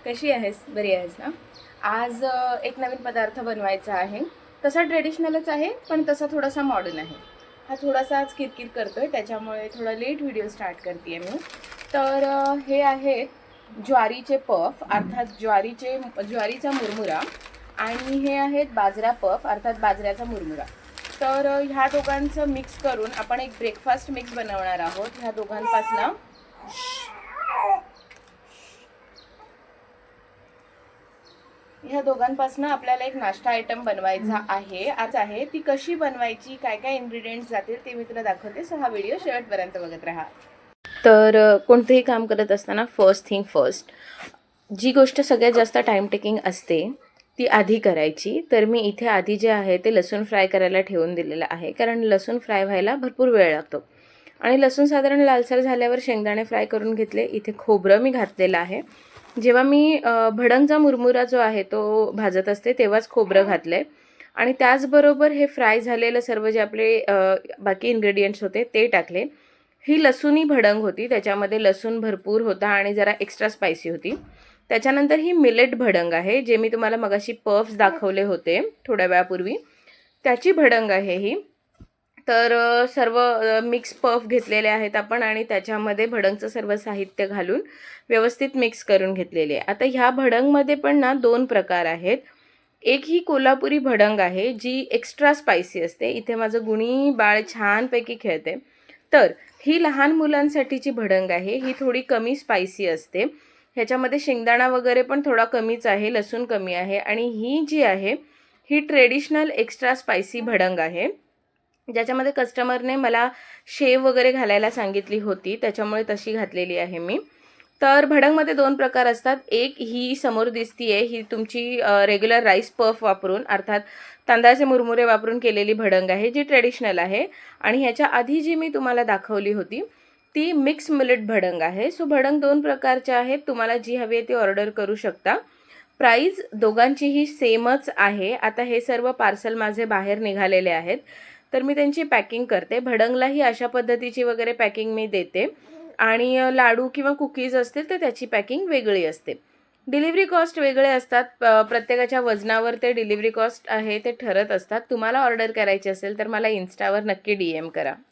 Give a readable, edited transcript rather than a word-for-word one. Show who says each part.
Speaker 1: कशी आहेस? बरी आहेस ना? आज एक नवीन पदार्थ बनवायचा आहे. तसा ट्रेडिशनलच आहे, पण तसा थोडासा मॉडर्न आहे. हा थोडासा आज किरकिर करतोय, त्याच्यामुळे थोडा लेट व्हिडिओ स्टार्ट करते मी. तर हे आहेत ज्वारीचे पफ, अर्थात ज्वारीचा मुरमुरा, आणि हे आहेत बाजरा पफ, अर्थात बाजऱ्याचा मुरमुरा. तर ह्या दोघांचं मिक्स करून आपण एक ब्रेकफास्ट मिक्स बनवणार आहोत. ह्या दोघांपासनं ह्या दोघांपासून आपल्याला एक नाश्ता आयटम बनवायचा आहे. ती कशी बनवायची, काय काय इन्ग्रेडियंट्स जातील ते मी तुला दाखवते. सो हा व्हिडिओ शेवटपर्यंत बघत राहा. तर कोणतेही काम करत असताना फर्स्ट थिंग फर्स्ट, जी गोष्ट सगळ्यात जास्त टाईम टेकिंग असते ती आधी करायची. तर मी इथे आधी जे आहे ते लसूण फ्राय करायला ठेवून दिलेलं आहे, कारण लसूण फ्राय व्हायला भरपूर वेळ लागतो. आणि लसूण साधारण लालसर झाल्यावर शेंगदाणे फ्राय करून घेतले. इथे खोबरं मी घातलेलं आहे. जेव्हा मी भडंगचा मुरमुरा जो आहे तो भाजत असते तेव्हाच खोबरं घातलं आहे. आणि त्याचबरोबर हे फ्राय झालेलं सर्व जे आपले बाकी इन्ग्रेडियंट्स होते ते टाकले. ही लसूणी भडंग होती, त्याच्यामध्ये लसूण भरपूर होता आणि जरा एक्स्ट्रा स्पायसी होती. त्याच्यानंतर ही मिलेट भडंग आहे, जे मी तुम्हाला मगाशी पफ्स दाखवले होते थोड्या वेळापूर्वी, त्याची भडंग आहे ही. तर सर्व मिक्स पफ घेतलेले आहेत आपण आणि त्याच्यामध्ये भडंगचं सर्व साहित्य घालून व्यवस्थित मिक्स करून घेतलेले आहे. आता ह्या भडंगमध्ये पण ना 2 प्रकार आहेत. एक ही कोल्हापुरी भडंग आहे, जी एक्स्ट्रा स्पायसी असते. इथे माझं गुणी बाळ छानपैकी खेळते. तर ही लहान मुलांसाठीची भडंग आहे, ही थोडी कमी स्पायसी असते. ह्याच्यामध्ये शेंगदाणा वगैरे पण थोडा कमीच आहे, लसूण कमी आहे. आणि ही जी आहे ही ट्रेडिशनल एक्स्ट्रा स्पायसी भडंग आहे, ज्याच्यामध्ये कस्टमरने मला शेव वगैरे घालायला सांगितली होती, त्याच्यामुळे तशी घातलेली आहे मी. तर भडंगमध्ये 2 प्रकार असतात. एक ही समोर दिसतीये ही तुमची रेग्युलर राईस पफ वापरून, अर्थात तांदळाचे मुरमुरे वापरून केलेली भडंग आहे, जी ट्रेडिशनल आहे. आणि ह्याच्या आधी जी मी तुम्हाला दाखवली होती ती मिक्स मिलेट भडंग आहे. सो भडंग 2 प्रकारचे आहेत. तुम्हाला जी हवी आहे ती ऑर्डर करू शकता. प्राईस दोघांचीही सेमच आहे. आता हे सर्व पार्सल माझे बाहेर निघालेले आहेत, तर मी त्यांची पॅकिंग करते. भडंगलाही अशा पद्धतीची वगैरे पॅकिंग मी देते. आणि लाडू किंवा कुकीज असतील तर त्याची पॅकिंग वेगळी असते. डिलिव्हरी कॉस्ट वेगळे असतात. प्रत्येकाच्या वजनावर ते डिलिव्हरी कॉस्ट आहे ते ठरत असतात. तुम्हाला ऑर्डर करायची असेल तर मला इन्स्टावर नक्की DM करा.